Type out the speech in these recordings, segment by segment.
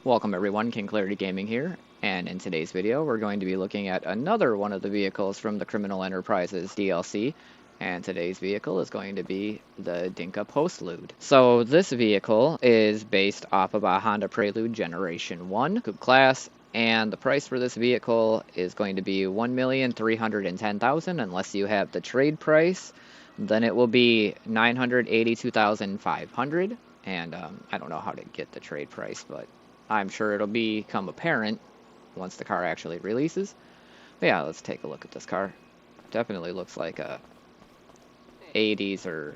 Welcome everyone, KingKlariT Gaming here, and in today's video we're going to be looking at another one of the vehicles from the Criminal Enterprises DLC, and today's vehicle is going to be the Dinka Postlude. So this vehicle is based off of a Honda Prelude Generation 1 Coupe Class, and the price for this vehicle is going to be $1,310,000 unless you have the trade price. Then it will be $982,500, and I don't know how to get the trade price, but I'm sure it'll become apparent once the car actually releases. But yeah, let's take a look at this car. Definitely looks like a 80s or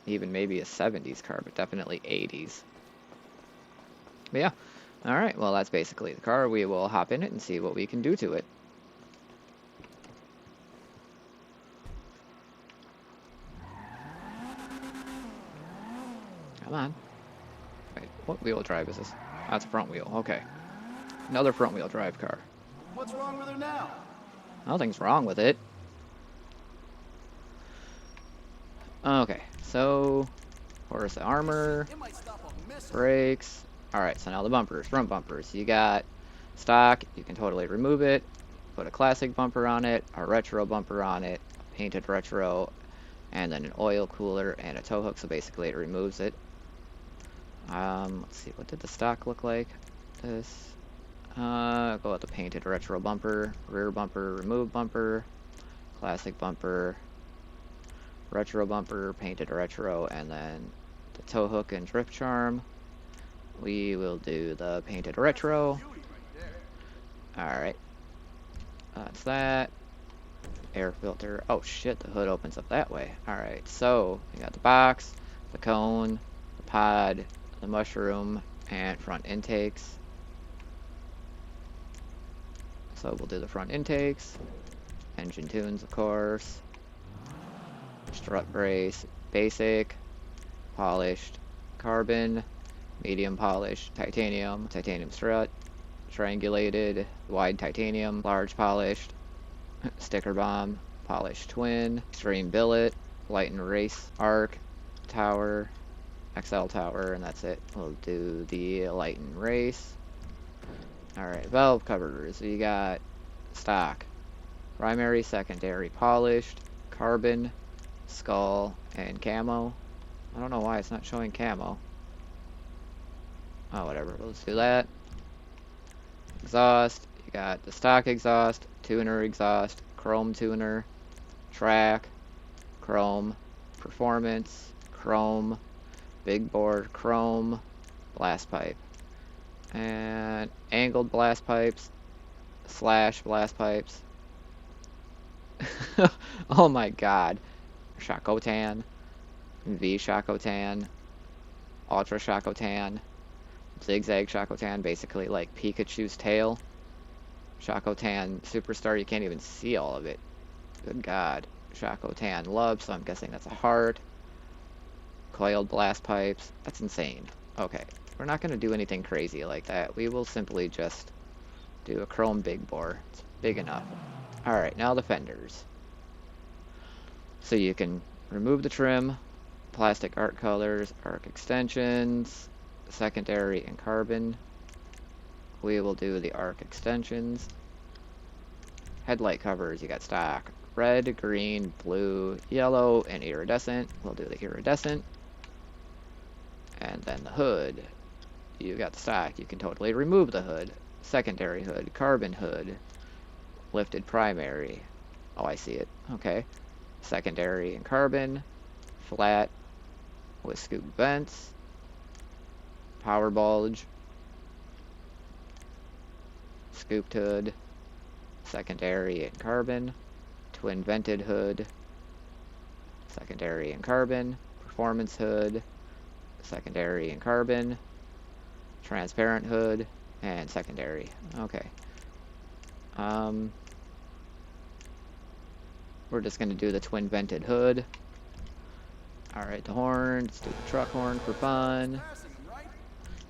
even maybe a 70s car, but definitely 80s. But yeah, alright, well that's basically the car. We will hop in it and see what we can do to it. Come on. Wait, what wheel drive is this? That's a front wheel, okay. Another front wheel drive car. What's wrong with her now? Nothing's wrong with it. Okay, so where's the armor? Brakes. Alright, so now the bumpers, front bumpers. You got stock, you can totally remove it. Put a classic bumper on it, a retro bumper on it, a painted retro, and then an oil cooler and a tow hook, so basically it removes it. Let's see, what did the stock look like? This. Go with the painted retro bumper, rear bumper, remove bumper, classic bumper, retro bumper, painted retro, and then the tow hook and drift charm. We will do the painted retro. Alright. That's that. Air filter. Oh shit, the hood opens up that way. Alright, so we got the box, the cone, the pod, the mushroom, and front intakes. So we'll do the front intakes, engine tunes of course, strut brace, basic, polished, carbon, medium polished, titanium, titanium strut, triangulated, wide titanium, large polished, sticker bomb, polished twin, extreme billet, light and race, arc, tower, XL tower, and that's it. We'll do the light and race. Alright, valve covers. We got stock, primary, secondary, polished, carbon, skull, and camo. I don't know why it's not showing camo. Oh, whatever. Let's do that. Exhaust. You got the stock exhaust, tuner exhaust, chrome tuner, track, chrome, performance, chrome, big bore, chrome, blast pipe. And angled blast pipes, slash blast pipes. Oh my god. Shakotan, V Shakotan, Ultra Shakotan, Zigzag Shakotan, basically like Pikachu's tail. Shakotan Superstar, you can't even see all of it. Good god. Shakotan Love, so I'm guessing that's a heart. Coiled blast pipes, that's insane. Okay. We're not going to do anything crazy like that. We will simply just do a chrome big bore. It's big enough. Alright, now the fenders. So you can remove the trim, plastic art colors, arc extensions, secondary and carbon. We will do the arc extensions. Headlight covers, you got stock. Red, green, blue, yellow, and iridescent. We'll do the iridescent. And then the hood. You got the stock, you can totally remove the hood. Secondary hood, carbon hood, lifted primary. Oh, I see it. Okay. Secondary and carbon, flat with scoop vents, power bulge, scooped hood, secondary and carbon, twin vented hood, secondary and carbon, performance hood, secondary and carbon, transparent hood, and secondary. Okay. We're just going to do the twin vented hood. Alright, the horn. Let's do the truck horn for fun.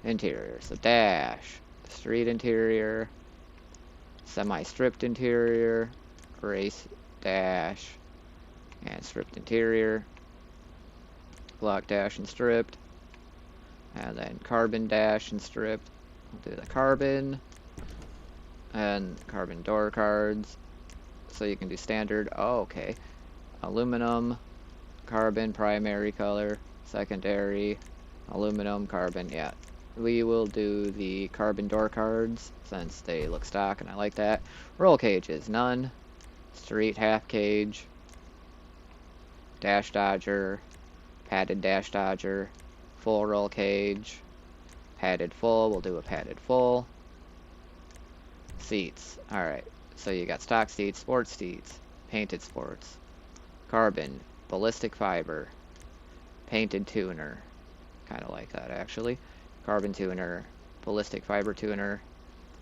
Interior. So dash, street interior, semi-stripped interior, race dash, and stripped interior. Block dash and stripped. And then carbon dash and stripped. We'll do the carbon and carbon door cards. So you can do standard. Oh, okay. Aluminum, carbon, primary color, secondary, aluminum, carbon. Yeah. We will do the carbon door cards since they look stock and I like that. Roll cages, none. Street half cage. Dash dodger. Padded dash dodger. Full roll cage. Padded full. We'll do a padded full. Seats. Alright. So you got stock seats, sports seats, painted sports, carbon, ballistic fiber, painted tuner. Kind of like that actually. Carbon tuner, ballistic fiber tuner,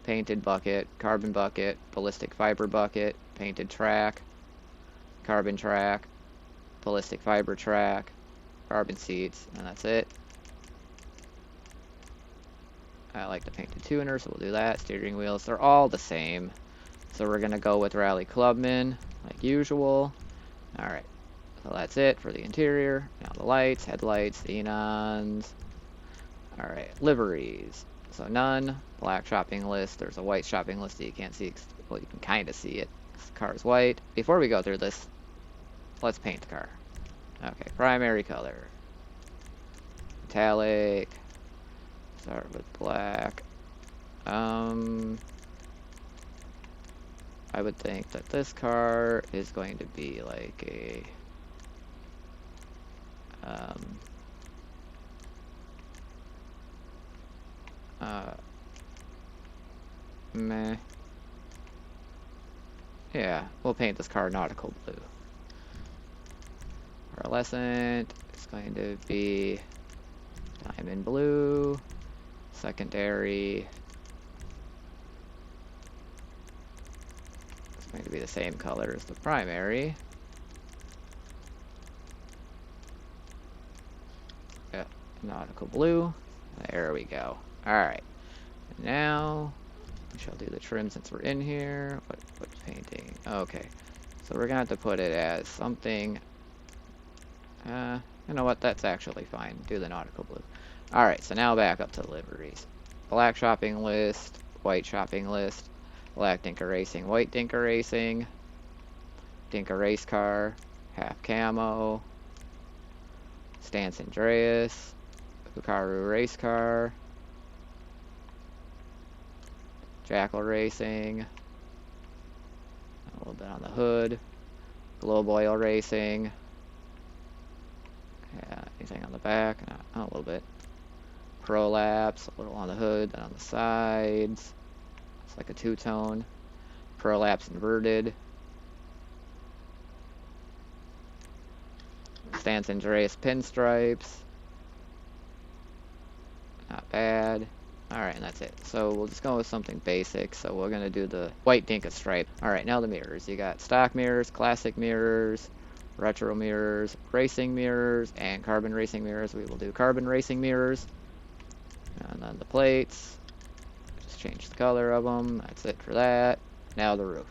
painted bucket, carbon bucket, ballistic fiber bucket, painted track, carbon track, ballistic fiber track, carbon seats, and that's it. I like the painted tuner, so we'll do that. Steering wheels, they're all the same. So we're going to go with Rally Clubman, like usual. Alright, so that's it for the interior. Now the lights, headlights, xenons. Alright, liveries. So none. Black shopping list. There's a white shopping list that you can't see. Well, you can kind of see it. This car's white. Before we go through this, let's paint the car. Okay, primary color. Metallic. Start with black. I would think that this car is going to be like a meh. Yeah, we'll paint this car nautical blue. Pearlescent is going to be diamond blue. Secondary is going to be the same color as the primary. Yeah, nautical blue. There we go. Alright. Now we shall do the trim since we're in here. What's painting? Okay. So we're gonna have to put it as something. You know what? That's actually fine. Do the nautical blue. Alright, so now back up to the liveries. Black shopping list, white shopping list, black Dinka Racing, white Dinka Racing, Dinka Race Car, half camo, Stance Andreas, Hukaru Race Car, Jackal Racing, a little bit on the hood, Globe Oil Racing, yeah, anything on the back? A little bit. Prolapse, a little on the hood, then on the sides. It's like a two-tone. Prolapse inverted. Stance Andreas pinstripes. Not bad. Alright, and that's it. So we'll just go with something basic. So we're going to do the white Dinka stripe. Alright, now the mirrors. You got stock mirrors, classic mirrors, retro mirrors, racing mirrors, and carbon racing mirrors. We will do carbon racing mirrors. And then the plates. Just change the color of them. That's it for that. Now the roof.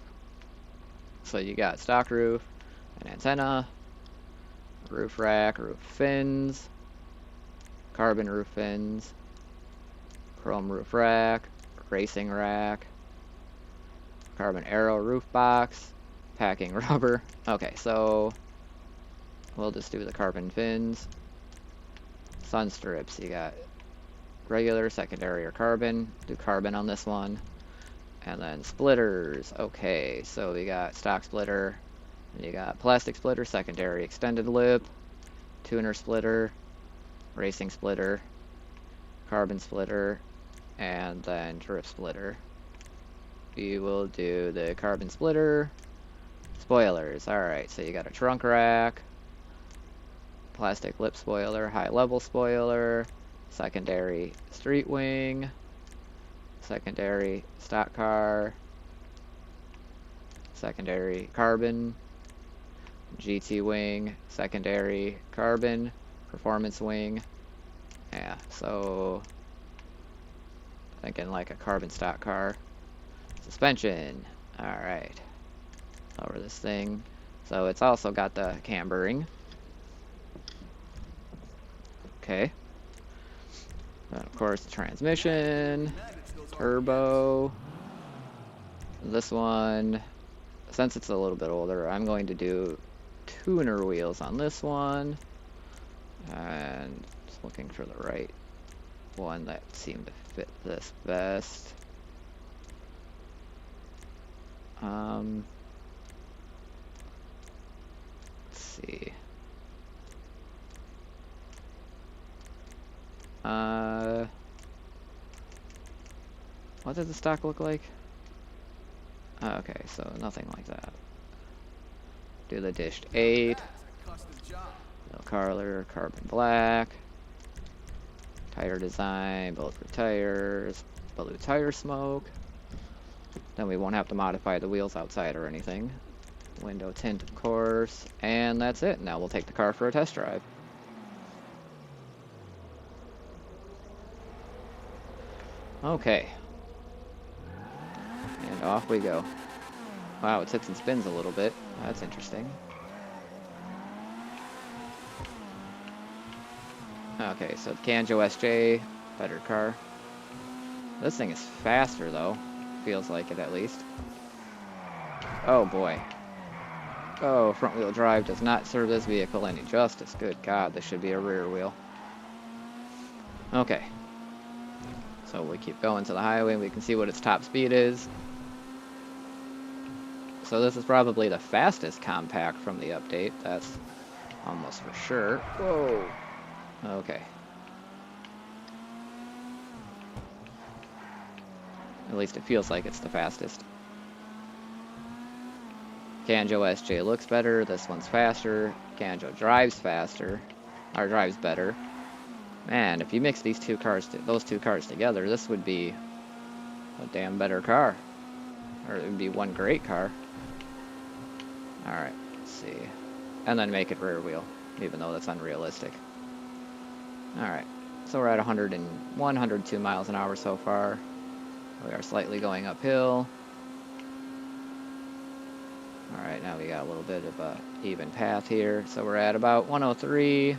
So you got stock roof, an antenna, roof rack, roof fins, carbon roof fins, chrome roof rack, racing rack, carbon arrow roof box, packing rubber. Okay, so we'll just do the carbon fins. Sun strips, you got regular, secondary, or carbon. Do carbon on this one. And then splitters. Okay, so we got stock splitter. You got plastic splitter, secondary, extended lip, tuner splitter, racing splitter, carbon splitter, and then drift splitter. We will do the carbon splitter. Spoilers. Alright, so you got a trunk rack, plastic lip spoiler, high level spoiler, secondary street wing, secondary stock car, secondary carbon, GT wing, secondary carbon, performance wing. Yeah, so thinking like a carbon stock car. Suspension. Alright. Lower this thing. So it's also got the cambering. Okay. And of course, the transmission, turbo. This one, since it's a little bit older, I'm going to do tuner wheels on this one. And just looking for the right one that seemed to fit this best. Let's see. What does the stock look like? Okay, so nothing like that. Do the dished 8. No color, carbon black. Tire design, bulletproof tires, blue tire smoke. Then we won't have to modify the wheels outside or anything. Window tint, of course. And that's it. Now we'll take the car for a test drive. Okay. And off we go. Wow, it sits and spins a little bit. That's interesting. Okay, so the Kanjo SJ, better car. This thing is faster though. Feels like it at least. Oh boy. Oh, front wheel drive does not serve this vehicle any justice. Good God, this should be a rear wheel. Okay. So we keep going to the highway and we can see what its top speed is. So this is probably the fastest compact from the update. That's almost for sure. Whoa. Okay. At least it feels like it's the fastest. Kanjo SJ looks better. This one's faster. Kanjo drives faster. Or drives better. Man, if you mix these two cars, those two cars together, this would be a damn better car. Or it would be one great car. Alright, let's see. And then make it rear wheel, even though that's unrealistic. Alright, so we're at 101, 102 miles an hour so far. We are slightly going uphill. Alright, now we got a little bit of a even path here. So we're at about 103.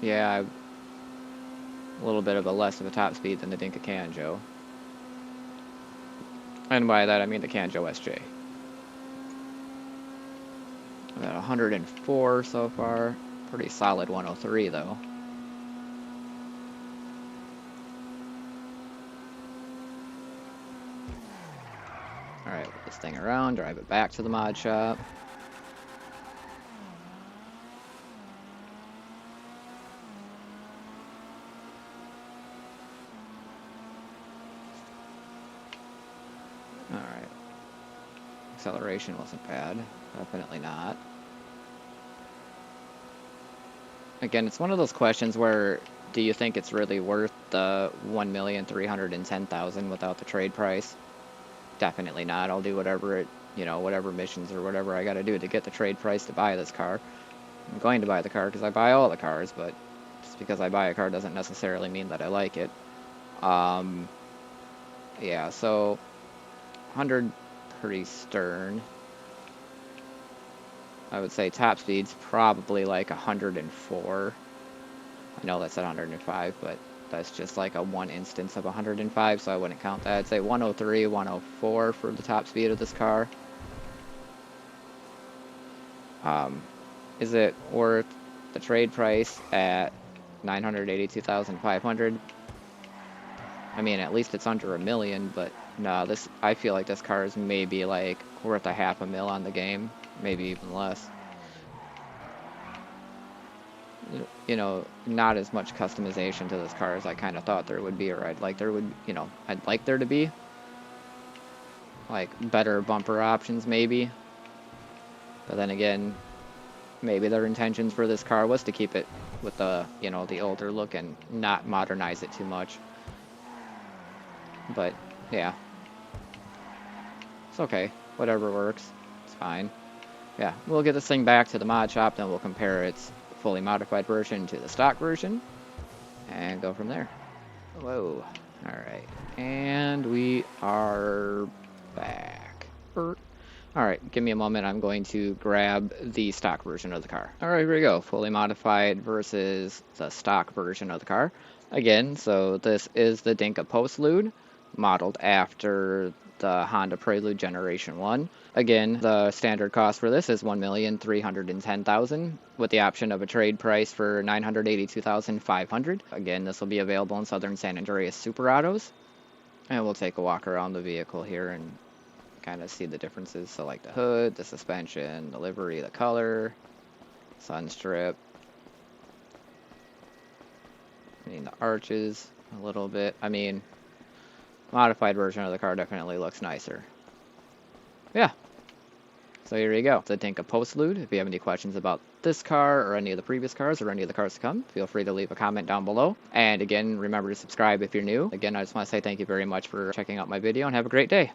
Yeah, a little bit of a less of a top speed than the Dinka Kanjo. And by that I mean the Kanjo SJ. I'm at 104 so far. Pretty solid 103 though. Alright, put this thing around, drive it back to the mod shop. Alright. Acceleration wasn't bad. Definitely not. Again, it's one of those questions where do you think it's really worth the 1,310,000 without the trade price? Definitely not. I'll do whatever it, whatever missions or whatever I gotta do to get the trade price to buy this car. I'm going to buy the car because I buy all the cars, but just because I buy a car doesn't necessarily mean that I like it. Yeah, so 100 pretty stern. I would say top speed's probably like 104. I know that's at 105, but that's just like a one instance of 105, so I wouldn't count that. I'd say 103, 104 for the top speed of this car. Is it worth the trade price at 982,500? I mean, at least it's under $1 million, but no, I feel like this car is maybe like worth $500,000 on the game, maybe even less. Not as much customization to this car as I kind of thought there would be, or I'd like there to be. Like better bumper options maybe. But then again, maybe their intentions for this car was to keep it with the, the older look and not modernize it too much. But yeah, it's okay, whatever works, it's fine. Yeah, we'll get this thing back to the mod shop, then we'll compare its fully modified version to the stock version and go from there. Whoa, all right, and we are back. Alright, give me a moment. I'm going to grab the stock version of the car. Alright, here we go. Fully modified versus the stock version of the car. Again, so this is the Dinka Postlude, modeled after the Honda Prelude Generation 1. Again, the standard cost for this is $1,310,000 with the option of a trade price for $982,500. Again, this will be available in Southern San Andreas Super Autos. And we'll take a walk around the vehicle here and kind of see the differences. So like the hood, the suspension, the livery, the color, sun strip. I mean, the arches a little bit. I mean, modified version of the car definitely looks nicer. Yeah. So here you go. The Dinka Postlude. If you have any questions about this car or any of the previous cars or any of the cars to come, feel free to leave a comment down below. And again, remember to subscribe if you're new. Again, I just want to say thank you very much for checking out my video and have a great day.